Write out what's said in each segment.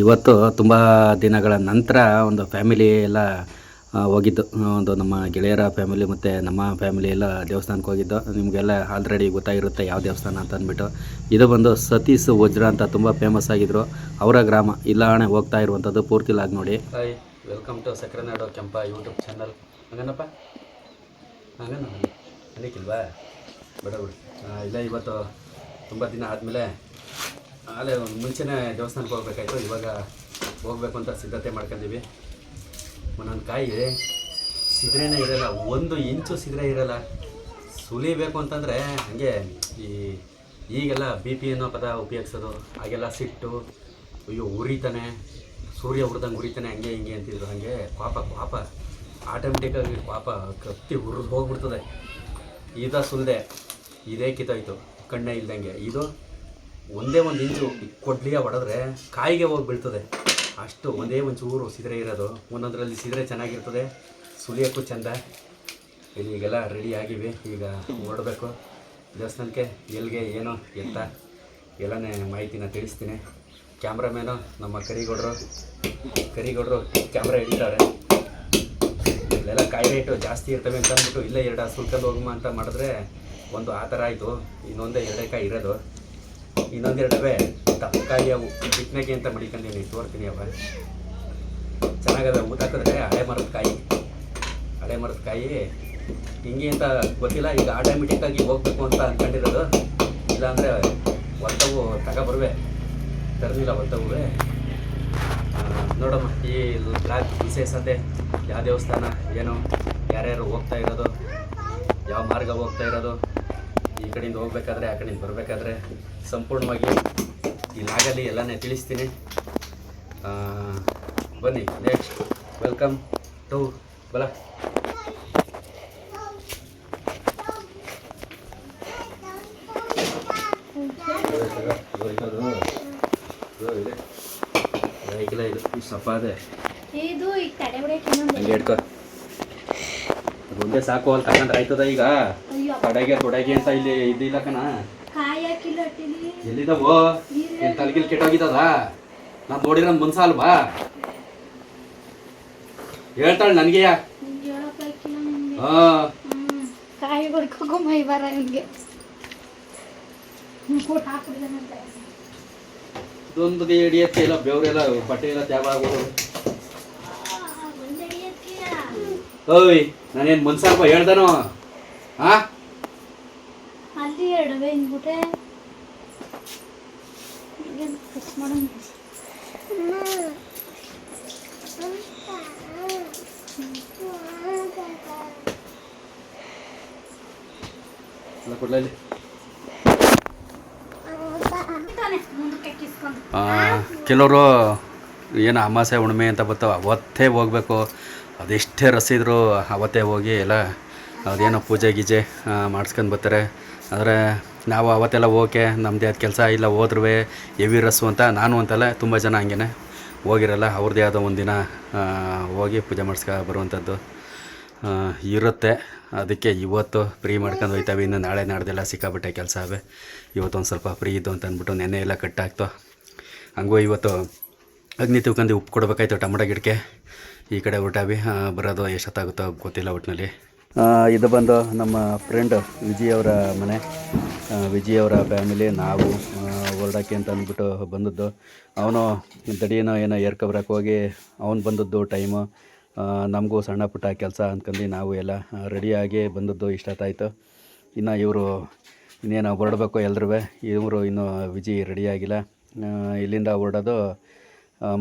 ಇವತ್ತು ತುಂಬ ದಿನಗಳ ನಂತರ ಒಂದು ಫ್ಯಾಮಿಲಿ ಎಲ್ಲ ಹೋಗಿದ್ದು. ಒಂದು ನಮ್ಮ ಗೆಳೆಯರ ಫ್ಯಾಮಿಲಿ ಮತ್ತು ನಮ್ಮ ಫ್ಯಾಮಿಲಿ ಎಲ್ಲ ದೇವಸ್ಥಾನಕ್ಕೆ ಹೋಗಿದ್ದು. ನಿಮಗೆಲ್ಲ ಆಲ್ರೆಡಿ ಗೊತ್ತಾಗಿರುತ್ತೆ ಯಾವ ದೇವಸ್ಥಾನ ಅಂತ ಅಂದ್ಬಿಟ್ಟು. ಇದು ಬಂದು ಸತೀಶ್ ವಜ್ರ ಅಂತ ತುಂಬ ಫೇಮಸ್ ಆಗಿದ್ರು. ಅವರ ಗ್ರಾಮ ಇಲ್ಲಾಣೆ ಹೋಗ್ತಾ ಇರುವಂಥದ್ದು. ಪೂರ್ತಿ ಲಾಗ್ ನೋಡಿ. ಹಾಯ್, ವೆಲ್ಕಮ್ ಟು ಸಕ್ಕರೆನಾಡು ಕೆಂಪ ಯೂಟ್ಯೂಬ್ ಚಾನಲ್. ಹಂಗನಪ್ಪ ಹಂಗನ ಅನ್ನಕ್ಕಿಲ್ವಾ ಬೇಡ ಬಿಡು. ಇಲ್ಲ, ಇವತ್ತು ತುಂಬ ದಿನ ಆದಮೇಲೆ ಅಲ್ಲೇ ಮುಂಚೆನೇ ದೇವಸ್ಥಾನಕ್ಕೆ ಹೋಗ್ಬೇಕಾಯ್ತು. ಇವಾಗ ಹೋಗ್ಬೇಕು ಅಂತ ಸಿದ್ಧತೆ ಮಾಡ್ಕೊಂಡಿವಿ. ಒಂದೊಂದು ಕಾಯಿ ಸಿದ್ರೇನೇ ಇರೋಲ್ಲ, 1 ಇಂಚು ಸಿದ್ರೆ ಇರೋಲ್ಲ. ಸುಲಿಬೇಕು ಅಂತಂದರೆ ಹಾಗೆ ಈಗೆಲ್ಲ BP ಅನ್ನೋ ಪದ ಉಪಯೋಗಿಸೋದು. ಹಾಗೆಲ್ಲ ಸಿಟ್ಟು, ಅಯ್ಯೋ ಉರಿತಾನೆ, ಸೂರ್ಯ ಉರಿದಂಗೆ ಉರಿತಾನೆ, ಹಂಗೆ ಹಿಂಗೆ ಅಂತಿದ್ರು. ಹಾಗೆ ಪಾಪ ಆಟೋಮೆಟಿಕ್ಕಾಗಿ ಕತ್ತಿ ಹುರಿದು ಹೋಗ್ಬಿಡ್ತದೆ. ಸುಲಿದೆ, ಇದೇ ಕಿತ್ತೋಯ್ತು ಕಣ್ಣೇ ಇಲ್ದಂಗೆ. ಇದು ಒಂದೇ 1 ಇಂಚು ಕೊಡ್ಲಿಯ ಹೊಡೆದ್ರೆ ಕಾಯಿಗೆ ಹೋಗಿ ಬೀಳ್ತದೆ. ಅಷ್ಟು ಒಂದೇ ಒಂಚೂರು ಸಿದ್ರೆ ಇರೋದು. ಒಂದೊಂದರಲ್ಲಿ ಸಿದ್ರೆ ಚೆನ್ನಾಗಿರ್ತದೆ, ಸುಲಿಯೋಕ್ಕೂ ಚೆಂದ. ಈಗೆಲ್ಲ ರೆಡಿ ಆಗಿವಿ. ಈಗ ಹೊರಡಬೇಕು ದೇವಸ್ಥಾನಕ್ಕೆ. ಎಲ್ಲಿಗೆ ಏನೋ ಎತ್ತ ಎಲ್ಲನೇ ಮಾಹಿತಿನ ತಿಳಿಸ್ತೀನಿ. ಕ್ಯಾಮ್ರಾಮ್ಯಾನು ನಮ್ಮ ಕರಿಗೌಡರು ಕ್ಯಾಮ್ರಾ ಹಿಡಿತಾರೆ. ಇಲ್ಲೆಲ್ಲ ಕಾಯಿ ರೇಟು ಜಾಸ್ತಿ ಇರ್ತವೆ ಅಂತ ಅಂದ್ಬಿಟ್ಟು ಇಲ್ಲೇ 2 ಸುಲ್ಕಂದು ಹೋಗಮ್ಮ ಅಂತ ಮಾಡಿದ್ರೆ ಒಂದು ಆ ಥರ ಆಯಿತು. ಇನ್ನೊಂದೇ 2 ಕಾಯಿ ಇರೋದು, ಇನ್ನೊಂದೆರಡವೇ ತಪ್ಪಕಾಯಿ. ಅವು ಬಿತ್ತನೆಗೆ ಅಂತ ಮಡಿಕೊಂಡಿನಿ, ತೋರ್ತೀನಿ. ಅವ ಚೆನ್ನಾಗದ. ಊಟ ಹಾಕಿದ್ರೆ ಹಳೆ ಮರದ ಕಾಯಿ ಹಿಂಗೆ ಅಂತ ಗೊತ್ತಿಲ್ಲ. ಈಗ ಆಟೋಮೆಟಿಕ್ಕಾಗಿ ಹೋಗ್ಬೇಕು ಅಂತ ಅಂದ್ಕೊಂಡಿರೋದು. ಇಲ್ಲಾಂದರೆ ಹೊರ್ತವು ತಗೊಬರುವೆ, ತರಲಿಲ್ಲ ಹೊರ್ತವುವೆ. ನೋಡಮ್ಮ ಈ ಬ್ಲಾಗ್ ವಿಶೇಷತೆ, ಯಾವ ದೇವಸ್ಥಾನ ಏನು, ಯಾರ್ಯಾರು ಹೋಗ್ತಾ ಇರೋದು, ಯಾವ ಮಾರ್ಗ ಹೋಗ್ತಾ ಇರೋದು, ಈ ಕಡೆಯಿಂದ ಹೋಗ್ಬೇಕಾದ್ರೆ ಆ ಕಡೆಯಿಂದ ಬರಬೇಕಾದ್ರೆ ಸಂಪೂರ್ಣವಾಗಿ ಈ ಲಾಗಲ್ಲಿ ಎಲ್ಲನೇ ತಿಳಿಸ್ತೀನಿ. ಬನ್ನಿ. ನೆಕ್ಸ್ಟ್ ವೆಲ್ಕಮ್ ಟು ಬಲ. ಇದು ಸಪ್ಪ ಅದೇ ಹಂಗೆ ಇಟ್ಕೊ. ಒಂದೇ ಸಾಕು, ಅಲ್ಲಿ ತಗೊಂಡ್ರೆ ಆಯ್ತದ. ಈಗ ತೊಡಗೆ ಅಂತ ಇಲ್ಲಿ ಇದಿಲ್ಲ ಕಣ. ಎಲ್ಲಿದ್ದಾವೋ? ಏನು ತಲೆಗಿಲ್ ಕೆಟ್ಟೋಗಿದ್ದದ? ನಾನು ನೋಡಿರೋ ಮನ್ಸ ಅಲ್ವಾ? ಹೇಳ್ತಾಳೆ ನನಗೆ. ಇದೊಂದು ಹಿಡಿಯತ್ತೆ ಇಲ್ಲ, ಬೆವರೆಲ್ಲ ಬಟ್ಟೆ ಎಲ್ಲ ತ್ಯಾಗ ಆಗೋದು. ಓಯ್, ನಾನೇನು ಮನ್ಸಲ್ಪ ಹೇಳ್ದಾನೋ? ಕೆಲವರು ಏನು ಅಮಾಸೆ ಹುಣ್ಣಿಮೆ ಅಂತ ಬರ್ತಾವೆ, ಅವತ್ತೇ ಹೋಗ್ಬೇಕು. ಅದೆಷ್ಟೇ ರಸಿದ್ರು ಅವತ್ತೇ ಹೋಗಿ ಎಲ್ಲ ಅದೇನೋ ಪೂಜೆ ಗೀಜೆ ಮಾಡಿಸ್ಕೊಂಡು ಬರ್ತಾರೆ. ಆದರೆ ನಾವು ಅವತ್ತೆಲ್ಲ ಓಕೆ, ನಮ್ಮದೇ ಆದ ಕೆಲಸ ಇಲ್ಲ, ಹೋದ್ರೂ ಹೆವಿ ರಸ್ಸು ಅಂತ. ನಾನು ಅಂತಲ್ಲ, ತುಂಬ ಜನ ಹಂಗೆ ಹೋಗಿರಲ್ಲ. ಅವ್ರದ್ದೇ ಆದ ಒಂದಿನ ಹೋಗಿ ಪೂಜೆ ಮಾಡಿಸ್ಕೊ ಬರುವಂಥದ್ದು ಇರುತ್ತೆ. ಅದಕ್ಕೆ ಇವತ್ತು ಫ್ರೀ ಮಾಡ್ಕೊಂಡು ಹೋಯ್ತಾವೆ. ಇನ್ನು ನಾಳೆ ನಾಡ್ದೆಲ್ಲ ಸಿಕ್ಕಾಬಿಟ್ಟೆ ಕೆಲಸ ಅವೆ. ಇವತ್ತೊಂದು ಸ್ವಲ್ಪ ಫ್ರೀ ಇದ್ದು ಅಂತ ಅಂದ್ಬಿಟ್ಟು ನೆನ್ನೆ ಎಲ್ಲ ಕಟ್ಟಾಗ್ತು. ಹಂಗೂ ಇವತ್ತು ಅಗ್ನಿ ತಿಳ್ಕೊಂಡು ಉಪ್ಪು ಕೊಡ್ಬೇಕಾಯ್ತು ಟೊಮೊಟೊ ಗಿಡಕ್ಕೆ. ಈ ಕಡೆ ಹೊರಟಾವಿ. ಬರೋದು ಎಷ್ಟೊತ್ತಾಗುತ್ತೋ ಗೊತ್ತಿಲ್ಲ ಒಟ್ಟಿನಲ್ಲಿ. ಇದು ಬಂದು ನಮ್ಮ ಫ್ರೆಂಡ್ ವಿಜಯ್ ಮನೆ. ವಿಜಯ್ ಫ್ಯಾಮಿಲಿ. ನಾವು ಹೊರಡೋಕ್ಕೆ ಅಂತ ಅಂದ್ಬಿಟ್ಟು ಬಂದದ್ದು. ಅವನು ದಡಿಯೇನೋ ಏನೋ ಏರ್ಕೊಬರಕ್ಕೆ ಹೋಗಿ ಅವನು ಬಂದದ್ದು ಟೈಮು. ನಮಗೂ ಸಣ್ಣ ಪುಟ್ಟ ಕೆಲಸ ಅಂದ್ಕೊಂಡು ನಾವು ಎಲ್ಲ ರೆಡಿಯಾಗಿ ಬಂದದ್ದು ಇಷ್ಟೊತ್ತಾಯಿತು. ಇನ್ನು ಇವರು ಇನ್ನೇನು ಹೊರಡಬೇಕು ಎಲ್ರೂ. ಇವರು ಇನ್ನೂ ವಿಜಯ್ ರೆಡಿಯಾಗಿಲ್ಲ. ಇಲ್ಲಿಂದ ಹೊರಡೋದು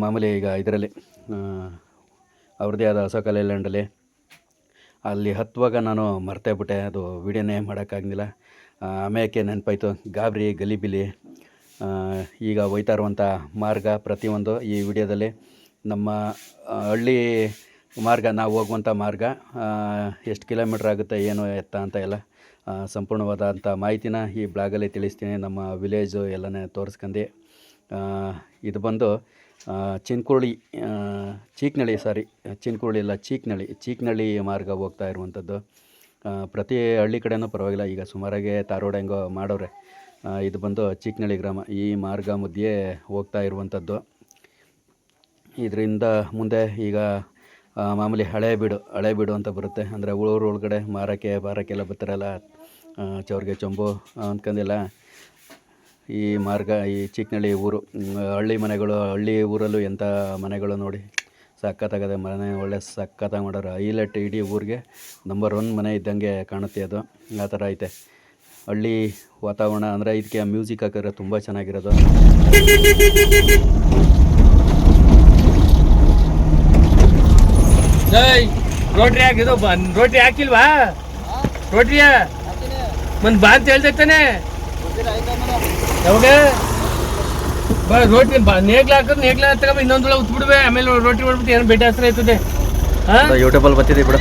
ಮಾಮೂಲಿ. ಈಗ ಇದರಲ್ಲಿ ಅವ್ರದ್ದೇ ಆದ ಅಶೋಕ ಲೇಲ್ಯಾಂಡಲ್ಲಿ ಅಲ್ಲಿ ಹತ್ತುವಾಗ ನಾನು ಮರ್ತೇಬಿಟ್ಟೆ, ಅದು ವೀಡಿಯೋನೇ ಮಾಡೋಕ್ಕಾಗಲಿಲ್ಲ. ಆಮೇಲೆ ನೆನಪಾಯಿತು, ಗಾಬರಿ ಗಲಿಬಿಲಿ. ಈಗ ಹೋಯ್ತಾ ಇರುವಂಥ ಮಾರ್ಗ ಪ್ರತಿಯೊಂದು ಈ ವಿಡಿಯೋದಲ್ಲಿ ನಮ್ಮ ಹಳ್ಳಿ ಮಾರ್ಗ, ನಾವು ಹೋಗುವಂಥ ಮಾರ್ಗ ಎಷ್ಟು ಕಿಲೋಮೀಟ್ರ್ ಆಗುತ್ತೆ, ಏನು ಎತ್ತ ಅಂತ ಎಲ್ಲ ಸಂಪೂರ್ಣವಾದಂಥ ಮಾಹಿತಿನ ಈ ಬ್ಲಾಗಲ್ಲಿ ತಿಳಿಸ್ತೀನಿ. ನಮ್ಮ ವಿಲೇಜು ಎಲ್ಲನೇ ತೋರಿಸ್ಕೊಂಡು. ಇದು ಬಂದು ಚೀಕ್ನಳ್ಳಿ ಮಾರ್ಗ ಹೋಗ್ತಾ ಇರುವಂಥದ್ದು. ಪ್ರತಿ ಹಳ್ಳಿ ಕಡೆನೂ ಪರವಾಗಿಲ್ಲ, ಈಗ ಸುಮಾರಾಗೆ ತಾರೋಡ್ ಹೆಂಗೋ ಮಾಡೋರೆ. ಇದು ಬಂದು ಚೀಕ್ನಳ್ಳಿ ಗ್ರಾಮ. ಈ ಮಾರ್ಗ ಮಧ್ಯೆ ಹೋಗ್ತಾ ಇರುವಂಥದ್ದು. ಇದರಿಂದ ಮುಂದೆ ಈಗ ಮಾಮೂಲಿ ಹಳೇಬೀಡು ಅಂತ ಬರುತ್ತೆ. ಅಂದರೆ ಊರು ಒಳಗಡೆ ಬಾರಕ್ಕೆಲ್ಲ ಬರ್ತಾರಲ್ಲ, ಚೌರ್ಗೆ ಚೊಂಬು ಅಂದ್ಕೊಂಡೆಲ್ಲ ಈ ಮಾರ್ಗ, ಈ ಚಿಕ್ಕನಳ್ಳಿ ಊರು, ಹಳ್ಳಿ ಊರಲ್ಲೂ ಎಂಥ ಮನೆಗಳು ನೋಡಿ, ಸಖತ್ತಾಗದೆ ಮನೆ, ಒಳ್ಳೆ ಸಖತ್ತಾಗಿ ಮಾಡೋರು. ಹೈಲೈಟ್, ಇಡೀ ಊರಿಗೆ ನಂಬರ್ 1 ಮನೆ ಇದ್ದಂಗೆ ಕಾಣುತ್ತೆ ಅದು, ಆ ಥರ ಐತೆ ಹಳ್ಳಿ ವಾತಾವರಣ. ಅಂದರೆ ಇದಕ್ಕೆ ಮ್ಯೂಸಿಕ್ ಹಾಕಿದ್ರೆ ತುಂಬ ಚೆನ್ನಾಗಿರೋದು. ರೋಟ್ರಿ ಹಾಕಿದ್ದು ರೋಟ್ರಿ ಹಾಕಿಲ್ವಾ? ರೋಟ್ರಿಯ ಒಂದು ಬಾ ಅಂತ ಹೇಳ್ತಾನೆ. ಯಾವಾಗ ಬಾ ರೋಟಿ ನೇಗ್ಲ ಹಾಕೋದು, ನೇಗ್ಲ ತಗೊಂಡು ಇನ್ನೊಂದು ಉತ್ಬಿಡ್ವೆ, ಆಮೇಲೆ ರೋಟಿ ಮಾಡ್ಬಿಟ್ಟು ಏನು ಬೇಟೆ ಹಸ್ರ ಆಯ್ತದೆ. ಯೂಟ್ಯೂಬಲ್ಲಿ ಬರ್ತಿದೆ ಬಿಡು.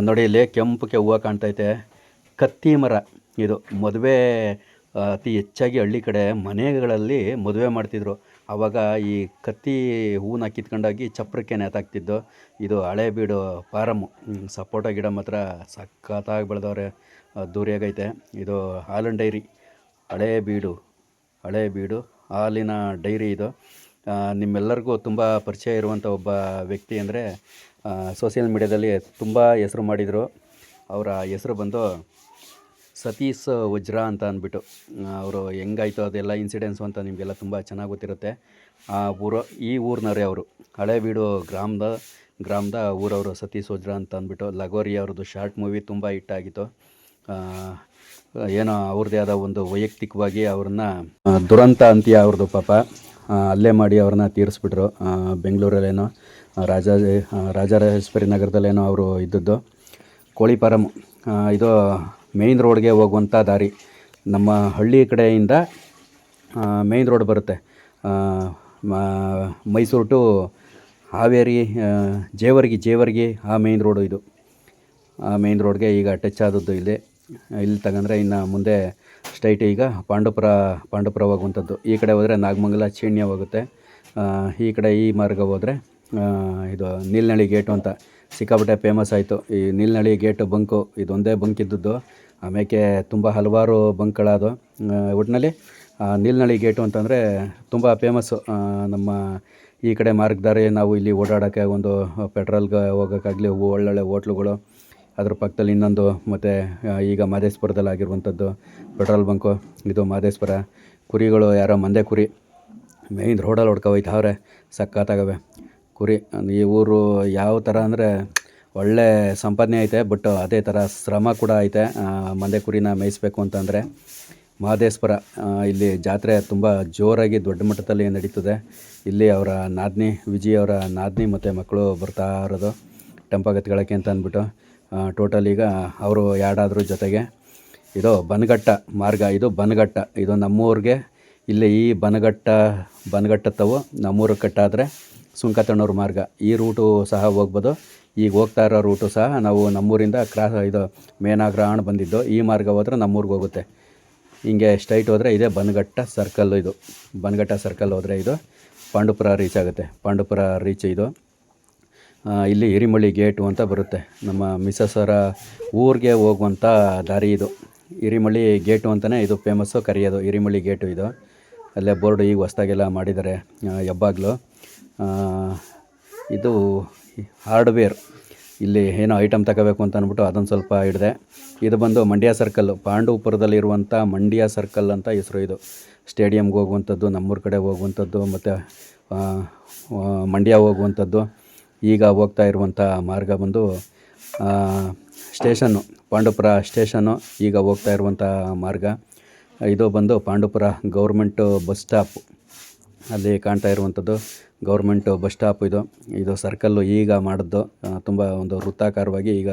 ನೋಡಿ ಇಲ್ಲಿ ಕೆಂಪಕ್ಕೆ ಹೂವು ಕಾಣ್ತೈತೆ, ಕತ್ತಿ ಮರ. ಇದು ಮದುವೆ ಅತಿ ಹೆಚ್ಚಾಗಿ ಹಳ್ಳಿ ಕಡೆ ಮನೆಗಳಲ್ಲಿ ಮದುವೆ ಮಾಡ್ತಿದ್ರು. ಆವಾಗ ಈ ಕತ್ತಿ ಹೂವನ್ನ ಕಿತ್ಕೊಂಡೋಗಿ ಚಪ್ರಕ್ಕೆ ನೇತಾಕ್ತಿದ್ದು. ಇದು ಹಳೇಬೀಡು ಫಾರಮ್ಮು. ಸಪೋಟ ಗಿಡ ಮಾತ್ರ ಸಖತ್ತಾಗಿ ಬೆಳೆದವ್ರೆ, ಅದ್ದೂರಿಯಾಗೈತೆ. ಇದು ಹಾಲಿನ ಡೈರಿ, ಹಳೇಬೀಡು ಹಾಲಿನ ಡೈರಿ. ಇದು ನಿಮ್ಮೆಲ್ಲರಿಗೂ ತುಂಬ ಪರಿಚಯ ಇರುವಂಥ ಒಬ್ಬ ವ್ಯಕ್ತಿ. ಅಂದರೆ ಸೋಷಿಯಲ್ ಮೀಡ್ಯಾದಲ್ಲಿ ತುಂಬ ಹೆಸರು ಮಾಡಿದರು. ಅವರ ಹೆಸರು ಬಂದು ಸತೀಶ್ ವಜ್ರ ಅಂತ ಅಂದ್ಬಿಟ್ಟು. ಅವರು ಹೆಂಗಾಯ್ತು ಅದೆಲ್ಲ ಇನ್ಸಿಡೆನ್ಸು ಅಂತ ನಿಮಗೆಲ್ಲ ತುಂಬ ಚೆನ್ನಾಗಿ ಗೊತ್ತಿರುತ್ತೆ. ಈ ಊರಿನವರೇ ಅವರು, ಹಳೇಬೀಡು ಗ್ರಾಮದ ಊರವರು ಸತೀಶ್ ವಜ್ರ ಅಂತ ಅಂದ್ಬಿಟ್ಟು. ಲಗೋರಿ ಅವ್ರದ್ದು ಶಾರ್ಟ್ ಮೂವಿ ತುಂಬ ಹಿಟ್ಟಾಗಿತ್ತು. ಏನೋ ಅವ್ರದ್ದೇ ಆದ ಒಂದು ವೈಯಕ್ತಿಕವಾಗಿ ಅವ್ರನ್ನ ದುರಂತ ಅಂತೀಯ ಅವ್ರದ್ದು ಪಾಪ, ಅಲ್ಲೇ ಮಾಡಿ ಅವ್ರನ್ನ ತೀರಿಸ್ಬಿಟ್ರು. ಬೆಂಗಳೂರಲ್ಲೇನೋ ರಾಜರಾಜೇಶ್ವರಿ ನಗರದಲ್ಲೇನೋ ಅವರು ಇದ್ದದ್ದು. ಕೋಳಿ ಫಾರಮ್ಮು ಇದು ಮೇಯ್ನ್ ರೋಡ್ಗೆ ಹೋಗುವಂಥ ದಾರಿ. ನಮ್ಮ ಹಳ್ಳಿ ಕಡೆಯಿಂದ ಮೇಯ್ನ್ ರೋಡ್ ಬರುತ್ತೆ, ಮೈಸೂರು ಟು ಹಾವೇರಿ, ಜೇವರ್ಗಿ ಆ ಮೇಯ್ನ್ ರೋಡು ಇದು. ಆ ಮೇಯ್ನ್ ರೋಡ್ಗೆ ಈಗ ಟಚ್ ಆದದ್ದು ಇಲ್ಲಿ ತಗೊಂಡ್ರೆ ಇನ್ನು ಮುಂದೆ ಸ್ಟ್ರೈಟ್ ಈಗ ಪಾಂಡುಪುರ ಹೋಗುವಂಥದ್ದು. ಈ ಕಡೆ ಹೋದರೆ ನಾಗಮಂಗಲ ಚೀಣ್ಯ ಹೋಗುತ್ತೆ. ಈ ಕಡೆ ಈ ಮಾರ್ಗ ಹೋದರೆ ಇದು ನೀಲ್ನಳ್ಳಿ ಗೇಟು ಅಂತ ಸಿಕ್ಕಾಪಟ್ಟೆ ಫೇಮಸ್ ಆಯಿತು. ಈ ನೀಲ್ನಳ್ಳಿ ಗೇಟು ಬಂಕು ಇದೊಂದೇ ಬಂಕ್ ಇದ್ದದ್ದು, ಆಮೇಲೆ ತುಂಬ ಹಲವಾರು ಬಂಕ್ಗಳದು. ಒಟ್ಟಿನಲ್ಲಿ ನೀಲ್ನಳ್ಳಿ ಗೇಟು ಅಂತಂದರೆ ತುಂಬ ಫೇಮಸ್ಸು. ನಮ್ಮ ಈ ಕಡೆ ಮಾರ್ಗದಾರಿ ನಾವು ಇಲ್ಲಿ ಓಡಾಡೋಕ್ಕೆ, ಒಂದು ಪೆಟ್ರೋಲ್ಗೆ ಹೋಗೋಕ್ಕಾಗಲಿ, ಒಳ್ಳೊಳ್ಳೆ ಹೋಟ್ಲುಗಳು, ಅದ್ರ ಪಕ್ಕದಲ್ಲಿ ಇನ್ನೊಂದು, ಮತ್ತು ಈಗ ಮಾದೇಶ್ಪುರದಲ್ಲಿ ಆಗಿರುವಂಥದ್ದು ಪೆಟ್ರೋಲ್ ಬಂಕು. ಇದು ಮಾದೇಶ್ಪುರ. ಕುರಿಗಳು ಯಾರೋ ಮಂದೆ ಕುರಿ ಮೇಯ್ನ್ ರೋಡಲ್ಲಿ ಹೊಡ್ಕೊಯ್ತಾವ್ರೆ, ಸಖತ್ತಾಗವೆ ಕುರಿ. ಈ ಊರು ಯಾವ ಥರ ಅಂದರೆ ಒಳ್ಳೆ ಸಂಪಾದನೆ ಐತೆ, ಬಟ್ ಅದೇ ಥರ ಶ್ರಮ ಕೂಡ ಐತೆ. ಮಂದೆ ಕುರಿನ ಮೇಯಿಸ್ಬೇಕು ಅಂತಂದರೆ ಮಹದೇಶ್ವರ ಇಲ್ಲಿ ಜಾತ್ರೆ ತುಂಬ ಜೋರಾಗಿ ದೊಡ್ಡ ಮಟ್ಟದಲ್ಲಿ ನಡೀತದೆ. ಇಲ್ಲಿ ಅವರ ನಾದಿನಿ, ವಿಜಯ್ ಅವರ ನಾದಿನಿ ಮತ್ತು ಮಕ್ಕಳು ಬರ್ತಾ ಇರೋದು ಟೆಂಪಗತ್ಗಳಕ್ಕೆ ಅಂತ ಅಂದ್ಬಿಟ್ಟು. ಟೋಟಲ್ ಈಗ ಅವರು ಎರಡಾದ್ರ ಜೊತೆಗೆ ಇದು ಬನಘಟ್ಟ ಮಾರ್ಗ. ಇದು ನಮ್ಮೂರಿಗೆ ಇಲ್ಲಿ ಈ ಬನಘಟ್ಟತ್ತವು ನಮ್ಮೂರಿಗೆ ಕಟ್ಟಾದರೆ ಸುಂಕತಣ್ಣೂರು ಮಾರ್ಗ. ಈ ರೂಟು ಸಹ ಹೋಗ್ಬೋದು. ಈಗ ಹೋಗ್ತಾ ಇರೋ ರೂಟು ಸಹ ನಾವು ನಮ್ಮೂರಿಂದ ಇದು ಮೇನಾಗ್ರಹಣ ಬಂದಿದ್ದು, ಈ ಮಾರ್ಗ ಹೋದರೆ ನಮ್ಮೂರಿಗೆ ಹೋಗುತ್ತೆ. ಹಿಂಗೆ ಸ್ಟ್ರೈಟ್ ಹೋದರೆ ಇದೇ ಬನಘಟ್ಟ ಸರ್ಕಲ್ಲು. ಇದು ಬನಘಟ್ಟ ಸರ್ಕಲ್ ಹೋದರೆ ಇದು ಪಾಂಡುಪುರ ರೀಚ್ ಆಗುತ್ತೆ. ಪಾಂಡುಪುರ ರೀಚ್ ಇದು ಇಲ್ಲಿ ಹಿರಿಮಳ್ಳಿ ಗೇಟು ಅಂತ ಬರುತ್ತೆ. ನಮ್ಮ ಮಿಸಸರ ಊರಿಗೆ ಹೋಗುವಂಥ ದಾರಿ ಇದು. ಹಿರಿಮಳ್ಳಿ ಗೇಟು ಅಂತಲೇ ಇದು ಫೇಮಸ್ಸು, ಕರೆಯೋದು ಹಿರಿಮಳ್ಳಿ ಗೇಟು. ಇದು ಅಲ್ಲೇ ಬೋರ್ಡು ಈಗ ಹೊಸ್ದಾಗೆಲ್ಲ ಮಾಡಿದ್ದಾರೆ ಹೆಬ್ಬಾಗ್ಲು. ಇದು ಹಾರ್ಡ್ವೇರ್, ಇಲ್ಲಿ ಏನೋ ಐಟಮ್ ತಗೋಬೇಕು ಅಂತ ಅಂದ್ಬಿಟ್ಟು ಅದೊಂದು ಸ್ವಲ್ಪ ಹಿಡಿದೆ. ಇದು ಬಂದು ಮಂಡ್ಯ ಸರ್ಕಲ್ಲು, ಪಾಂಡವಪುರದಲ್ಲಿರುವಂಥ ಮಂಡ್ಯ ಸರ್ಕಲ್ ಅಂತ ಹೆಸರು. ಇದು ಸ್ಟೇಡಿಯಮ್ಗೆ ಹೋಗುವಂಥದ್ದು, ನಮ್ಮೂರ ಕಡೆ ಹೋಗುವಂಥದ್ದು, ಮತ್ತು ಮಂಡ್ಯ ಹೋಗುವಂಥದ್ದು. ಈಗ ಹೋಗ್ತಾ ಇರುವಂಥ ಮಾರ್ಗ ಬಂದು ಸ್ಟೇಷನ್ನು, ಪಾಂಡುಪುರ ಸ್ಟೇಷನ್ನು ಈಗ ಹೋಗ್ತಾ ಇರುವಂಥ ಮಾರ್ಗ. ಇದು ಬಂದು ಪಾಂಡುಪುರ ಗೌರ್ಮೆಂಟು ಬಸ್ ಸ್ಟಾಪು, ಅಲ್ಲಿ ಕಾಣ್ತಾ ಇರುವಂಥದ್ದು ಗೌರ್ಮೆಂಟು ಬಸ್ ಸ್ಟಾಪ್. ಇದು ಸರ್ಕಲ್ಲು ಈಗ ಮಾಡಿದ್ದು, ತುಂಬ ಒಂದು ವೃತ್ತಾಕಾರವಾಗಿ ಈಗ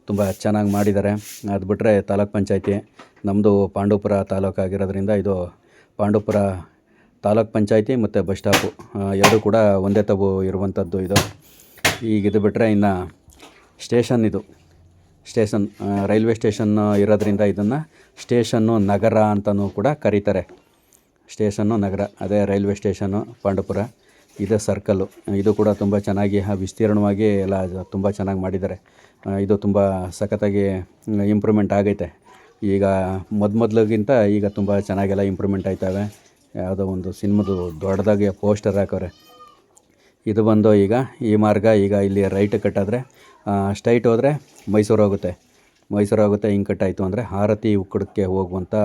ತುಂಬ ಚೆನ್ನಾಗಿ ಮಾಡಿದ್ದಾರೆ. ಅದು ಬಿಟ್ಟರೆ ತಾಲೂಕ್ ಪಂಚಾಯತಿ, ನಮ್ಮದು ಪಾಂಡುಪುರ ತಾಲೂಕು ಆಗಿರೋದ್ರಿಂದ ಇದು ಪಾಂಡುಪುರ ತಾಲೂಕ್ ಪಂಚಾಯತಿ ಮತ್ತು ಬಸ್ ಸ್ಟಾಪು ಎರಡೂ ಕೂಡ ಒಂದೇ ತಬು ಇರುವಂಥದ್ದು. ಈಗ ಇದು ಬಿಟ್ಟರೆ ಇನ್ನು ಸ್ಟೇಷನ್ ರೈಲ್ವೆ ಸ್ಟೇಷನ್ ಇರೋದ್ರಿಂದ ಇದನ್ನು ಸ್ಟೇಷನ್ನು ನಗರ ಅಂತಲೂ ಕೂಡ ಕರೀತಾರೆ. ಸ್ಟೇಷನ್ನು ನಗರ, ಅದೇ ರೈಲ್ವೆ ಸ್ಟೇಷನ್ನು ಪಾಂಡುಪುರ. ಇದು ಸರ್ಕಲ್ಲು, ಇದು ಕೂಡ ತುಂಬ ಚೆನ್ನಾಗಿ ವಿಸ್ತೀರ್ಣವಾಗಿ ಎಲ್ಲ ತುಂಬ ಚೆನ್ನಾಗಿ ಮಾಡಿದ್ದಾರೆ. ಇದು ತುಂಬ ಸಖತ್ತಾಗಿ ಇಂಪ್ರೂವ್ಮೆಂಟ್ ಆಗೈತೆ. ಈಗ ಮೊದಲಿಗಿಂತ ಈಗ ತುಂಬ ಚೆನ್ನಾಗೆಲ್ಲ ಇಂಪ್ರೂವ್ಮೆಂಟ್ ಆಯ್ತವೆ. ಯಾವುದೋ ಒಂದು ಸಿನಿಮಾದು ದೊಡ್ಡದಾಗಿ ಪೋಸ್ಟರ್ ಹಾಕವ್ರೆ. ಇದು ಬಂದು ಈಗ ಈ ಮಾರ್ಗ ಈಗ ಇಲ್ಲಿ ರೈಟ್ ಕಟ್ಟಾದರೆ ಸ್ಟ್ರೈಟ್ ಹೋದರೆ ಮೈಸೂರು ಹೋಗುತ್ತೆ. ಹಿಂಗೆ ಕಟ್ಟಾಯಿತು ಅಂದರೆ ಆರತಿ ಉಕ್ಕಡಕ್ಕೆ ಹೋಗುವಂಥ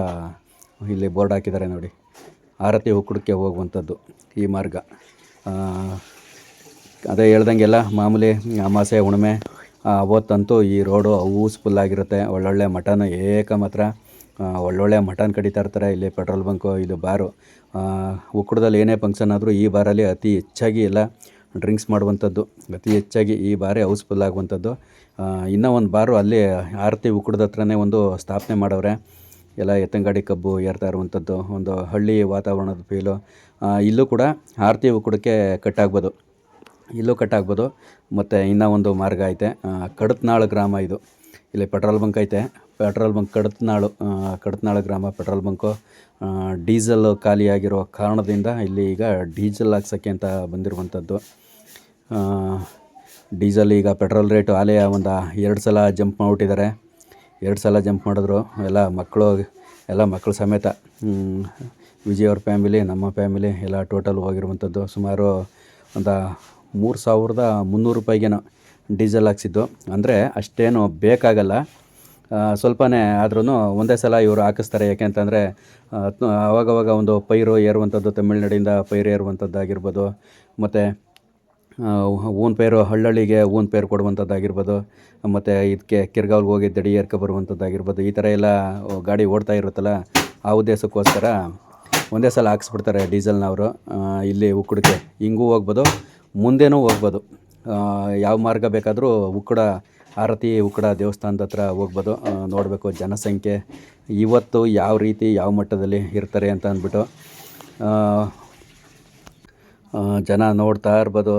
ಇಲ್ಲಿ ಬೋರ್ಡ್ ಹಾಕಿದ್ದಾರೆ ನೋಡಿ. ಆರತಿ ಉಕ್ಕಡಕ್ಕೆ ಹೋಗುವಂಥದ್ದು ಈ ಮಾರ್ಗ. ಅದೇ ಹೇಳ್ದಂಗೆಲ್ಲ ಮಾಮೂಲಿ ಅಮಾಸೆ ಹುಣ್ಣಿಮೆ ಅವತ್ತಂತೂ ಈ ರೋಡು ಯೂಸ್ಫುಲ್ಲಾಗಿರುತ್ತೆ. ಒಳ್ಳೊಳ್ಳೆ ಮಟನ್ ಮಾತ್ರ ಒಳ್ಳೊಳ್ಳೆ ಮಟನ್ ಕಡಿತಾ ಇರ್ತಾರೆ. ಇಲ್ಲಿ ಪೆಟ್ರೋಲ್ ಬಂಕು, ಇದು ಬಾರು. ಉಕ್ಕಡದಲ್ಲಿ ಏನೇ ಫಂಕ್ಷನ್ ಆದರೂ ಈ ಬಾರಲ್ಲಿ ಅತಿ ಹೆಚ್ಚಾಗಿ ಎಲ್ಲ ಡ್ರಿಂಕ್ಸ್ ಮಾಡುವಂಥದ್ದು, ಅತಿ ಹೆಚ್ಚಾಗಿ ಈ ಬಾರಿ ಹೌಸ್ಫುಲ್ ಆಗುವಂಥದ್ದು. ಇನ್ನೂ ಒಂದು ಬಾರು ಅಲ್ಲಿ ಆರತಿ ಉಕ್ಕಡದ ಹತ್ರನೇ ಒಂದು ಸ್ಥಾಪನೆ ಮಾಡವ್ರೆ. ಎಲ್ಲ ಎತ್ತಂಗಾಡಿ ಕಬ್ಬು ಏರ್ತಾ ಇರುವಂಥದ್ದು, ಒಂದು ಹಳ್ಳಿ ವಾತಾವರಣದ ಫೀಲು. ಇಲ್ಲೂ ಕೂಡ ಆರತಿ ಉಕ್ಕಡಕ್ಕೆ ಕಟ್ಟಾಗ್ಬೋದು. ಮತ್ತು ಇನ್ನೂ ಒಂದು ಮಾರ್ಗ ಐತೆ, ಕಡತ್ನಾಳು ಗ್ರಾಮ. ಇದು ಇಲ್ಲಿ ಪೆಟ್ರೋಲ್ ಬಂಕ್ ಐತೆ. ಪೆಟ್ರೋಲ್ ಬಂಕ್ ಕಡತ್ನಾಳು ಗ್ರಾಮ ಪೆಟ್ರೋಲ್ ಬಂಕು. ಡೀಸೆಲ್ ಖಾಲಿಯಾಗಿರೋ ಕಾರಣದಿಂದ ಇಲ್ಲಿ ಈಗ ಡೀಸೆಲ್ ಹಾಕ್ಸೋಕ್ಕೆ ಅಂತ ಬಂದಿರುವಂಥದ್ದು. ಡೀಸೆಲ್ ಈಗ ಪೆಟ್ರೋಲ್ ರೇಟು ಆಲೇ ಒಂದು 2 ಸಲ ಜಂಪ್ ಮಾಡಿಬಿಟ್ಟಿದ್ದಾರೆ. 2 ಸಲ ಜಂಪ್ ಮಾಡಿದ್ರು. ಎಲ್ಲ ಮಕ್ಕಳು ಸಮೇತ ವಿಜಯ್ ಅವ್ರ ಫ್ಯಾಮಿಲಿ, ನಮ್ಮ ಫ್ಯಾಮಿಲಿ ಎಲ್ಲ ಟೋಟಲ್ ಹೋಗಿರುವಂಥದ್ದು. ಸುಮಾರು ಒಂದು 3,300 ರೂಪಾಯಿಗೇನೋ ಡೀಸೆಲ್ ಹಾಕ್ಸಿದ್ದು. ಅಂದರೆ ಅಷ್ಟೇನು ಬೇಕಾಗಲ್ಲ, ಸ್ವಲ್ಪನೇ ಆದ್ರೂ ಒಂದೇ ಸಲ ಇವರು ಹಾಕಿಸ್ತಾರೆ. ಯಾಕೆಂತಂದರೆ ಆವಾಗವಾಗ ಒಂದು ಪೈರು ಏರುವಂಥದ್ದು, ತಮಿಳ್ನಾಡಿಂದ ಪೈರು ಏರುವಂಥದ್ದಾಗಿರ್ಬೋದು, ಮತ್ತು ಊನ್ ಪೈರು ಹಳ್ಳಳ್ಳಿಗೆ ಊನ್ ಪೈರು ಕೊಡುವಂಥದ್ದಾಗಿರ್ಬೋದು, ಮತ್ತು ಇದಕ್ಕೆ ಕಿರ್ಗಾವ್ಗೆ ಹೋಗಿ ದಡಿ ಬರುವಂಥದ್ದಾಗಿರ್ಬೋದು. ಈ ಥರ ಎಲ್ಲ ಗಾಡಿ ಓಡ್ತಾ ಇರುತ್ತಲ್ಲ, ಆ ಉದ್ದೇಶಕ್ಕೋಸ್ಕರ ಒಂದೇ ಸಲ ಹಾಕ್ಸ್ಬಿಡ್ತಾರೆ ಡೀಸೆಲ್ನ ಅವರು. ಇಲ್ಲಿ ಉಕ್ಕಡಕ್ಕೆ ಹಿಂಗೂ ಹೋಗ್ಬೋದು, ಮುಂದೆನೂ ಹೋಗ್ಬೋದು. ಯಾವ ಮಾರ್ಗ ಬೇಕಾದರೂ ಆರತಿ ಉಕ್ಕಡ ದೇವಸ್ಥಾನದ ಹತ್ರ ಹೋಗ್ಬೋದು. ನೋಡಬೇಕು ಜನಸಂಖ್ಯೆ ಇವತ್ತು ಯಾವ ರೀತಿ ಯಾವ ಮಟ್ಟದಲ್ಲಿ ಇರ್ತಾರೆ ಅಂತ ಅಂದ್ಬಿಟ್ಟು ಜನ ನೋಡ್ತಾ ಇರ್ಬೋದು.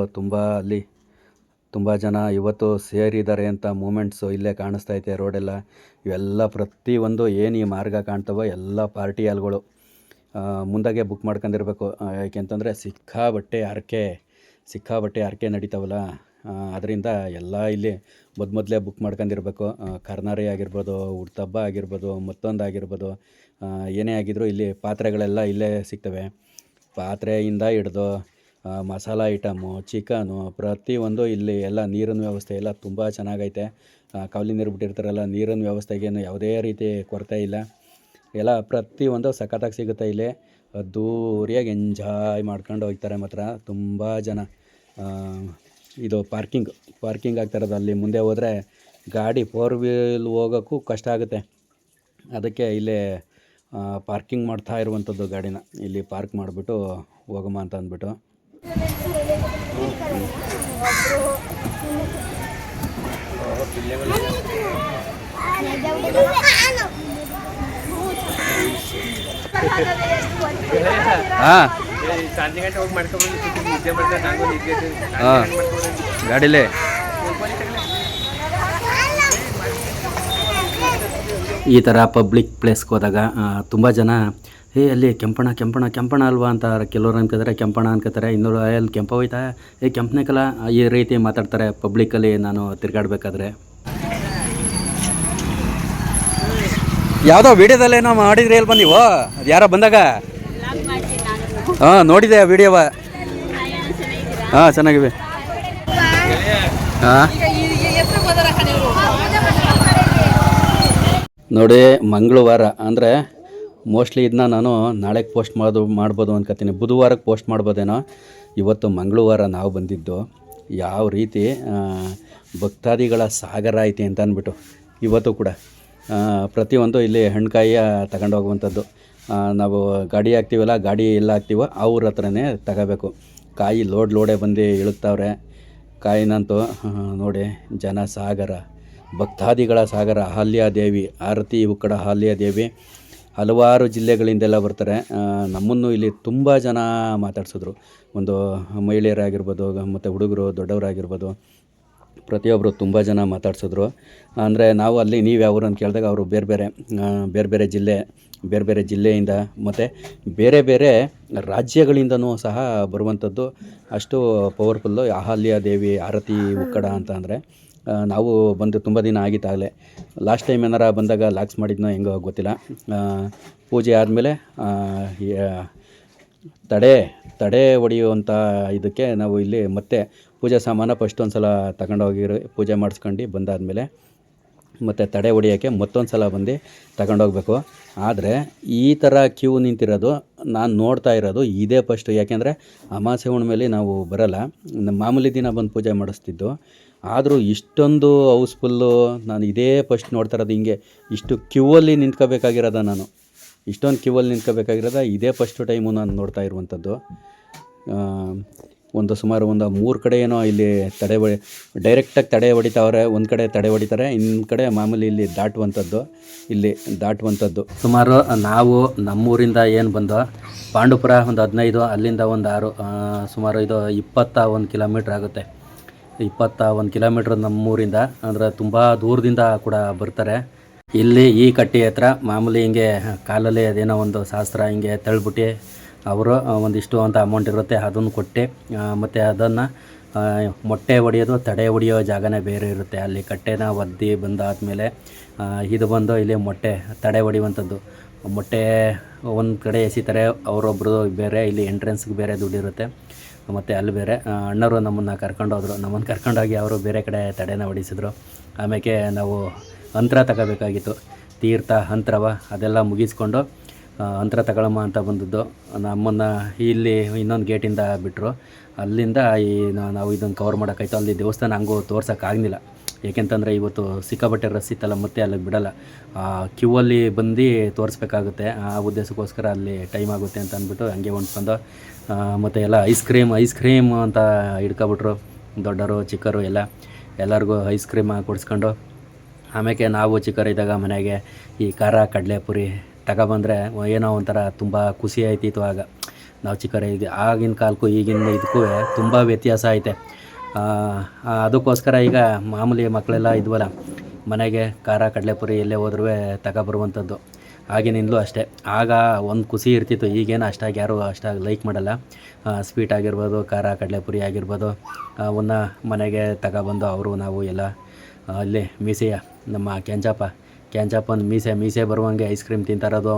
ತುಂಬ ಜನ ಇವತ್ತು ಸೇರಿದ್ದಾರೆ ಅಂತ ಮೂಮೆಂಟ್ಸು ಇಲ್ಲೇ ಕಾಣಿಸ್ತೈತೆ. ರೋಡೆಲ್ಲ ಇವೆಲ್ಲ ಪ್ರತಿಯೊಂದು ಏನು ಈ ಮಾರ್ಗ ಕಾಣ್ತವೋ ಎಲ್ಲ ಪಾರ್ಟಿ ಹಾಲ್ಗಳು. ಮುಂದಾಗೆ ಬುಕ್ ಮಾಡ್ಕೊಂಡಿರ್ಬೇಕು. ಯಾಕೆಂತಂದರೆ ಸಿಕ್ಕಾಬಟ್ಟೆ ಹರಕೆ ನಡೀತಾವಲ್ಲ, ಅದರಿಂದ ಎಲ್ಲ ಇಲ್ಲಿ ಮೊದಲೇ ಬುಕ್ ಮಾಡ್ಕೊಂಡಿರ್ಬೇಕು. ಕರ್ನಾರಿ ಆಗಿರ್ಬೋದು, ಹುಡ್ತಬ್ಬ ಆಗಿರ್ಬೋದು, ಮತ್ತೊಂದು ಆಗಿರ್ಬೋದು, ಏನೇ ಆಗಿದ್ರೂ ಇಲ್ಲಿ ಪಾತ್ರೆಗಳೆಲ್ಲ ಇಲ್ಲೇ ಸಿಗ್ತವೆ. ಪಾತ್ರೆಯಿಂದ ಹಿಡ್ದು ಮಸಾಲ ಐಟಮು, ಚಿಕನು, ಪ್ರತಿಯೊಂದು ಇಲ್ಲಿ ಎಲ್ಲ ನೀರಿನ ವ್ಯವಸ್ಥೆ ಎಲ್ಲ ತುಂಬ ಚೆನ್ನಾಗೈತೆ. ಕಾವಲಿ ನೀರು ಬಿಟ್ಟಿರ್ತಾರಲ್ಲ, ನೀರಿನ ವ್ಯವಸ್ಥೆಗೇನು ಯಾವುದೇ ರೀತಿ ಕೊರತೆ ಇಲ್ಲ. ಎಲ್ಲ ಪ್ರತಿಯೊಂದು ಸಖತ್ತಾಗಿ ಸಿಗುತ್ತೆ ಇಲ್ಲಿ. ಅದ್ದೂರಿಯಾಗಿ ಎಂಜಾಯ್ ಮಾಡ್ಕೊಂಡು ಹೋಗ್ತಾರೆ ಮಾತ್ರ ತುಂಬ ಜನ. ಇದು ಪಾರ್ಕಿಂಗ್ ಆಗ್ತಾಯಿರೋದು. ಅಲ್ಲಿ ಮುಂದೆ ಹೋದರೆ ಗಾಡಿ 4 ವೀಲ್ ಹೋಗೋಕ್ಕೂ ಕಷ್ಟ ಆಗುತ್ತೆ. ಅದಕ್ಕೆ ಇಲ್ಲೇ ಪಾರ್ಕಿಂಗ್ ಮಾಡ್ತಾ ಇರುವಂಥದ್ದು ಗಾಡಿನ. ಇಲ್ಲಿ ಪಾರ್ಕ್ ಮಾಡಿಬಿಟ್ಟು ಹೋಗಮ್ಮ ಅಂತ ಅಂದ್ಬಿಟ್ಟು. ಹಾಂ ಗಾಡಿಲೇ ಈ ಥರ ಪಬ್ಲಿಕ್ ಪ್ಲೇಸ್ಗೆ ಹೋದಾಗ ತುಂಬ ಜನ ಅಲ್ಲಿ ಕೆಂಪಣ ಅಲ್ವಾ ಅಂತ ಕೆಲವ್ರು ಅನ್ಕೋತಾರೆ. ಕೆಂಪಣ ಅನ್ಕೋತಾರೆ, ಇನ್ನೂರು ಅಲ್ಲಿ ಕೆಂಪ ಹೋಯ್ತಾ ಕೆಂಪನೇಕಲ್ಲ, ಈ ರೀತಿ ಮಾತಾಡ್ತಾರೆ ಪಬ್ಲಿಕ್ಕಲ್ಲಿ ನಾನು ತಿರ್ಗಾಡಬೇಕಾದ್ರೆ. ಯಾವುದೋ ವೀಡಿಯೋದಲ್ಲೇನೋ ಮಾಡಿದ್ರಿ ಅಲ್ವ ನೀವು? ಅದು ಯಾರೋ ಬಂದಾಗ ನೋಡಿದೆ ಆ ವಿಡಿಯೋವ. ಚೆನ್ನಾಗಿವೆ. ನೋಡಿ, ಮಂಗಳವಾರ ಅಂದರೆ ಮೋಸ್ಟ್ಲಿ ಇದನ್ನ ನಾನು ನಾಳೆಗೆ ಪೋಸ್ಟ್ ಮಾಡ್ಬೋದು ಅನ್ಕೋತೀನಿ. ಬುಧವಾರಕ್ಕೆ ಪೋಸ್ಟ್ ಮಾಡ್ಬೋದೇನೋ. ಇವತ್ತು ಮಂಗಳವಾರ ನಾವು ಬಂದಿದ್ದು ಯಾವ ರೀತಿ ಭಕ್ತಾದಿಗಳ ಸಾಗರ ಐತಿ ಅಂತ ಅಂದ್ಬಿಟ್ಟು. ಇವತ್ತು ಕೂಡ ಪ್ರತಿಯೊಂದು ಇಲ್ಲಿ ಹಣ್ಣುಕಾಯಿಯ ತಗೊಂಡೋಗುವಂಥದ್ದು. ನಾವು ಗಾಡಿ ಹಾಕ್ತೀವಲ್ಲ, ಗಾಡಿ ಎಲ್ಲ ಹಾಕ್ತೀವೋ ಅವ್ರ ಹತ್ರನೇ ತಗೋಬೇಕು. ಕಾಯಿ ಲೋಡೇ ಬಂದು ಇಳುಕ್ತಾವ್ರೆ ಕಾಯಿನಂತೂ. ನೋಡಿ, ಜನ ಸಾಗರ, ಭಕ್ತಾದಿಗಳ ಸಾಗರ. ಅಹಲ್ಯಾದೇವಿ, ಆರತಿ ಉಕ್ಕಡ ಅಹಲ್ಯಾದೇವಿ ಹಲವಾರು ಜಿಲ್ಲೆಗಳಿಂದೆಲ್ಲ ಬರ್ತಾರೆ. ನಮ್ಮನ್ನು ಇಲ್ಲಿ ತುಂಬ ಜನ ಮಾತಾಡ್ಸಿದ್ರು. ಒಂದು ಮಹಿಳೆಯರಾಗಿರ್ಬೋದು, ಮತ್ತು ಹುಡುಗರು, ದೊಡ್ಡವರಾಗಿರ್ಬೋದು, ಪ್ರತಿಯೊಬ್ಬರು ತುಂಬ ಜನ ಮಾತಾಡ್ಸಿದ್ರು. ಅಂದರೆ ನಾವು ಅಲ್ಲಿ ನೀವು ಯಾವರು ಅಂತ ಕೇಳಿದಾಗ ಅವರು ಬೇರೆ ಬೇರೆ ಜಿಲ್ಲೆಯಿಂದ ಮತ್ತು ಬೇರೆ ರಾಜ್ಯಗಳಿಂದನೂ ಸಹ ಬರುವಂಥದ್ದು. ಅಷ್ಟು ಪವರ್ಫುಲ್ಲು ಅಹಲ್ಯಾದೇವಿ ಆರತಿ ಉಕ್ಕಡ ಅಂತ ಅಂದರೆ. ನಾವು ಬಂದು ತುಂಬ ದಿನ ಆಗಿತ್ತಾಗಲೇ. ಲಾಸ್ಟ್ ಟೈಮ್ ಏನಾರ ಬಂದಾಗ ಲಾಕ್ಸ್ ಮಾಡಿದ್ನೋ ಹೆಂಗೋ ಗೊತ್ತಿಲ್ಲ. ಪೂಜೆ ಆದಮೇಲೆ ತಡೆ ಹೊಡೆಯುವಂಥ ಇದಕ್ಕೆ ನಾವು ಇಲ್ಲಿ ಮತ್ತೆ ಪೂಜೆ ಸಾಮಾನು ಫಸ್ಟ್ ಒಂದು ಸಲ ತಗೊಂಡೋಗಿರೋ ಪೂಜೆ ಮಾಡಿಸ್ಕೊಂಡು ಬಂದಾದಮೇಲೆ ಮತ್ತು ತಡೆ ಹೊಡಿಯೋಕ್ಕೆ ಮತ್ತೊಂದು ಸಲ ಬಂದು ತಗೊಂಡೋಗ್ಬೇಕು. ಆದರೆ ಈ ಥರ ಕ್ಯೂ ನಿಂತಿರೋದು ನಾನು ನೋಡ್ತಾ ಇರೋದು ಇದೇ ಫಸ್ಟು. ಯಾಕೆಂದರೆ ಅಮಾವಾಸ್ಯೆ ಹುಣ್ಣಿಮೆಲಿ ನಾವು ಬರೋಲ್ಲ, ನಮ್ಮ ಮಾಮೂಲಿ ದಿನ ಬಂದು ಪೂಜೆ ಮಾಡಿಸ್ತಿದ್ದು. ಆದರೂ ಇಷ್ಟೊಂದು ಹೌಸ್ಫುಲ್ಲು ನಾನು ಇದೇ ಫಸ್ಟ್ ನೋಡ್ತಾ ಇರೋದು. ಹಿಂಗೆ ಇಷ್ಟು ಕ್ಯೂವಲ್ಲಿ ನಿಂತ್ಕೋಬೇಕಾಗಿರೋದ ನಾನು, ಇಷ್ಟೊಂದು ಕ್ಯೂವಲ್ಲಿ ನಿಂತ್ಕೋಬೇಕಾಗಿರೋದ ಇದೇ ಫಸ್ಟು ಟೈಮು ನಾನು ನೋಡ್ತಾ ಇರುವಂಥದ್ದು. ಸುಮಾರು ಒಂದು 3 ಕಡೆ ಏನೋ ಇಲ್ಲಿ ಡೈರೆಕ್ಟಾಗಿ ತಡೆ ಹೊಡಿತಾವ್ರೆ. ಒಂದು ಕಡೆ ತಡೆ ಹೊಡಿತಾರೆ, ಇನ್ನೊಂದು ಕಡೆ ಮಾಮೂಲಿ ಇಲ್ಲಿ ದಾಟುವಂಥದ್ದು. ಸುಮಾರು ನಾವು ನಮ್ಮೂರಿಂದ ಏನು ಬಂದೋ ಪಾಂಡುಪುರ ಒಂದು 15, ಅಲ್ಲಿಂದ ಒಂದು 6, ಸುಮಾರು ಇದು 21 ಕಿಲೋಮೀಟ್ರ್ ಆಗುತ್ತೆ. 21 ಕಿಲೋಮೀಟ್ರ್ ನಮ್ಮೂರಿಂದ, ಅಂದರೆ ತುಂಬ ದೂರದಿಂದ ಕೂಡ ಬರ್ತಾರೆ. ಇಲ್ಲಿ ಈ ಕಟ್ಟಿ ಹತ್ರ ಮಾಮೂಲಿ ಹಿಂಗೆ ಕಾಲಲ್ಲಿ ಅದೇನೋ ಒಂದು ಶಾಸ್ತ್ರ ಹಿಂಗೆ ತಳ್ಬಿಟ್ಟು ಅವರು ಒಂದಿಷ್ಟು ಅಂತ ಅಮೌಂಟ್ ಇರುತ್ತೆ, ಅದನ್ನು ಕೊಟ್ಟು ಮತ್ತು ಅದನ್ನು ಮೊಟ್ಟೆ ಹೊಡೆಯೋದು, ತಡೆ ಹೊಡೆಯೋ ಜಾಗನೇ ಬೇರೆ ಇರುತ್ತೆ. ಅಲ್ಲಿ ಕಟ್ಟೆನ ಒದ್ದಿ ಬಂದಾದಮೇಲೆ ಇದು ಬಂದು ಇಲ್ಲಿ ಮೊಟ್ಟೆ ತಡೆ ಹೊಡೆಯುವಂಥದ್ದು. ಮೊಟ್ಟೆ ಒಂದು ಕಡೆ ಎಸಿತಾರೆ, ಅವರೊಬ್ಬರು ಬೇರೆ, ಇಲ್ಲಿ ಎಂಟ್ರೆನ್ಸ್ಗೆ ಬೇರೆ ದುಡ್ಡಿರುತ್ತೆ. ಮತ್ತು ಅಲ್ಲಿ ಬೇರೆ ಅಣ್ಣವರು ನಮ್ಮನ್ನು ಕರ್ಕೊಂಡೋಗಿ ಅವರು ಬೇರೆ ಕಡೆ ತಡೆನ ಹೊಡಿಸಿದ್ರು. ಆಮೇಲೆ ನಾವು ಅಂತರ ತಗೋಬೇಕಾಗಿತ್ತು, ತೀರ್ಥ ಅಂತ್ರವ ಅದೆಲ್ಲ ಮುಗಿಸ್ಕೊಂಡು ಅಂತರ ತಗೊಳಮ್ಮ ಅಂತ ಬಂದದ್ದು. ನಮ್ಮನ್ನು ಇಲ್ಲಿ ಇನ್ನೊಂದು ಗೇಟಿಂದ ಬಿಟ್ಟರು. ಅಲ್ಲಿಂದ ನಾವು ಇದನ್ನು ಕವರ್ ಮಾಡೋಕ್ಕಾಯ್ತು. ಅಲ್ಲಿ ದೇವಸ್ಥಾನ ಹಂಗೂ ತೋರ್ಸೋಕ್ಕಾಗಲಿಲ್ಲ, ಏಕೆಂತಂದರೆ ಇವತ್ತು ಸಿಕ್ಕಾಬಟ್ಟೆ ರಸ್ ಇತ್ತಲ್ಲ, ಮತ್ತೆ ಅಲ್ಲಿಗೆ ಬಿಡೋಲ್ಲ, ಕ್ಯೂವಲ್ಲಿ ಬಂದು ತೋರಿಸ್ಬೇಕಾಗುತ್ತೆ. ಆ ಉದ್ದೇಶಕ್ಕೋಸ್ಕರ ಅಲ್ಲಿ ಟೈಮ್ ಆಗುತ್ತೆ ಅಂತ ಅಂದ್ಬಿಟ್ಟು ಹಂಗೆ ಹೊಂಟ್ಕೊಂಡು ಮತ್ತು ಎಲ್ಲ ಐಸ್ ಕ್ರೀಮ್ ಅಂತ ಹಿಡ್ಕೊಬಿಟ್ರು, ದೊಡ್ಡವರು ಚಿಕ್ಕವರು ಎಲ್ಲರಿಗೂ ಐಸ್ ಕ್ರೀಮ್ ಕೊಡಿಸ್ಕೊಂಡು. ಆಮೇಲೆ ನಾವು ಚಿಕ್ಕವರಿದ್ದಾಗ ಮನೆಗೆ ಈ ಖಾರ ಕಡಲೆಪುರಿ ತಗೊಬಂದರೆ ಏನೋ ಒಂಥರ ತುಂಬ ಖುಷಿ ಆಯ್ತಿತ್ತು. ಆಗ ನಾವು ಚಿಕ್ಕವರಿದ್ದೆ, ಆಗಿನ ಕಾಲಕ್ಕೂ ಈಗಿನ ಇದಕ್ಕೂ ತುಂಬ ವ್ಯತ್ಯಾಸ ಐತೆ. ಅದಕ್ಕೋಸ್ಕರ ಈಗ ಮಾಮೂಲಿ ಮಕ್ಕಳೆಲ್ಲ ಇದ್ವಲ್ಲ, ಮನೆಗೆ ಖಾರ ಕಡಲೆಪುರಿ ಎಲ್ಲೇ ಹೋದ್ರೂ ತಗೊಬರುವಂಥದ್ದು. ಆಗಿನಿಂದಲೂ ಅಷ್ಟೇ, ಆಗ ಒಂದು ಖುಷಿ ಇರ್ತಿತ್ತು. ಈಗೇನು ಅಷ್ಟಾಗಿ ಯಾರು ಅಷ್ಟಾಗಿ ಲೈಕ್ ಮಾಡಲ್ಲ. ಸ್ವೀಟ್ ಆಗಿರ್ಬೋದು, ಖಾರ ಕಡಲೆಪುರಿ ಆಗಿರ್ಬೋದು, ಅವನ್ನ ಮನೆಗೆ ತಗೊಬಂದು ಅವರು ನಾವು ಎಲ್ಲ ಅಲ್ಲಿ ಮೀಸೆಯ ನಮ್ಮ ಕ್ಯಾಂಚಪ್ಪನ ಮೀಸೆ ಬರುವಂಗೆ ಐಸ್ ಕ್ರೀಮ್ ತಿಂತಾರೋದು.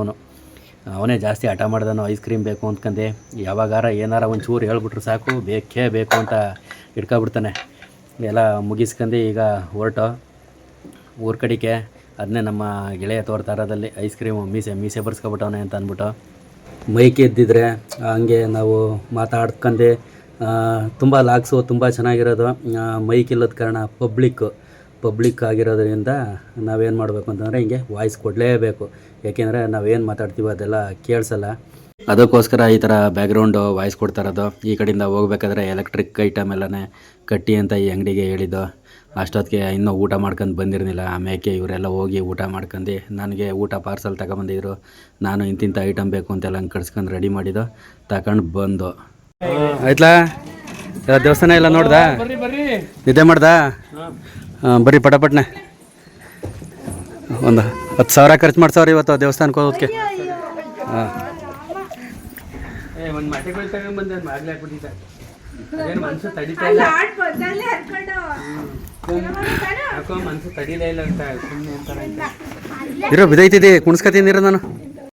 ಅವನೇ ಜಾಸ್ತಿ ಹಠ ಮಾಡ್ದನು, ಐಸ್ ಕ್ರೀಮ್ ಬೇಕು ಅಂದ್ಕಂಡು ಯಾವಾಗಾರ ಏನಾರ ಒಂಚೂರು ಹೇಳ್ಬಿಟ್ರು ಸಾಕು, ಬೇಕೇ ಬೇಕು ಅಂತ ಹಿಡ್ಕೊಬಿಡ್ತಾನೆ. ಎಲ್ಲ ಮುಗಿಸ್ಕೊಂಡು ಈಗ ಹೊರಟು ಊರ ಕಡೆಗೆ. ಅದನ್ನೇ ನಮ್ಮ ಗೆಳೆಯ ತೋರ್ತಾರದಲ್ಲಿ ಐಸ್ ಕ್ರೀಮು ಮೀಸೆ ಬರ್ಸ್ಕೊಬಿಟ್ಟವನೆ ಅಂತ ಅಂದ್ಬಿಟ್ಟು ಮೈಕ್ ಎದ್ದಿದ್ರೆ ಹಂಗೆ ನಾವು ಮಾತಾಡ್ಕೊಂಡು ತುಂಬ ಲಾಗ್ಸು ತುಂಬ ಚೆನ್ನಾಗಿರೋದು. ಮೈಕ್ ಇಲ್ಲದ ಕಾರಣ ಪಬ್ಲಿಕ್ ಆಗಿರೋದ್ರಿಂದ ನಾವೇನು ಮಾಡಬೇಕು ಅಂತಂದರೆ ಹಿಂಗೆ ವಾಯ್ಸ್ ಕೊಡಲೇಬೇಕು. ಯಾಕೆಂದರೆ ನಾವೇನು ಮಾತಾಡ್ತೀವೋ ಅದೆಲ್ಲ ಕೇಳಿಸಲ್ಲ. ಅದಕ್ಕೋಸ್ಕರ ಈ ಥರ ಬ್ಯಾಕ್ಗ್ರೌಂಡು ವಾಯ್ಸ್ ಕೊಡ್ತಾ ಇರೋದು. ಈ ಕಡೆಯಿಂದ ಹೋಗ್ಬೇಕಾದ್ರೆ ಎಲೆಕ್ಟ್ರಿಕ್ ಐಟಮ್ ಎಲ್ಲನೇ ಕಟ್ಟಿ ಅಂತ ಈ ಅಂಗಡಿಗೆ ಹೇಳಿದ್ದು. ಅಷ್ಟೊತ್ತಿಗೆ ಇನ್ನೂ ಊಟ ಮಾಡ್ಕೊಂಡು ಬಂದಿರಲಿಲ್ಲ. ಆಮೇಲೆ ಇವರೆಲ್ಲ ಹೋಗಿ ಊಟ ಮಾಡ್ಕೊಂಡು ನನಗೆ ಊಟ ಪಾರ್ಸಲ್ ತಗೊಂಬಂದಿದ್ರು. ನಾನು ಇಂತಿಂಥ ಐಟಮ್ ಬೇಕು ಅಂತೆಲ್ಲ ಹಂಗೆ ಕಟ್ಸ್ಕೊಂಡು ರೆಡಿ ಮಾಡಿದ್ದು ತಗೊಂಡು ಬಂದು ಆಯ್ತಲ್ಲ. ದೇವಸ್ಥಾನ ಎಲ್ಲ ನೋಡ್ದಾ, ನಿದ್ದೆ ಮಾಡ್ದಾ? ಬರೀ ಪಟಪಟ್ನೆ ಒಂದು 10,000 ಖರ್ಚು ಮಾಡ್ಸವ್ರಿ ಇವತ್ತು ದೇವಸ್ಥಾನಕ್ಕೆ ಹೋಗೋದಕ್ಕೆ. ಹಾಂ, ಒಂದು ಮಟೆಗಳು ತಗೊಂಡ್ಬಂದು ಮಾಗ್ಲಿ ಹಾಕ್ಬಿಟ್ಟಿದ್ದೆ. ಅದೇನು ಮನಸ್ಸು ತಡಿತಾ ಇಲ್ಲ, ಯಾಕೋ ಮನಸ್ಸು ತಡಿಲೇ ಇಲ್ಲ ಅಂತ ಸುಮ್ಮನೆ ಅಂತಾರೆ. ಬಿದೈತಿದ್ದೆ ಕುಣಿಸ್ಕೊತೀನಿ ನಾನು.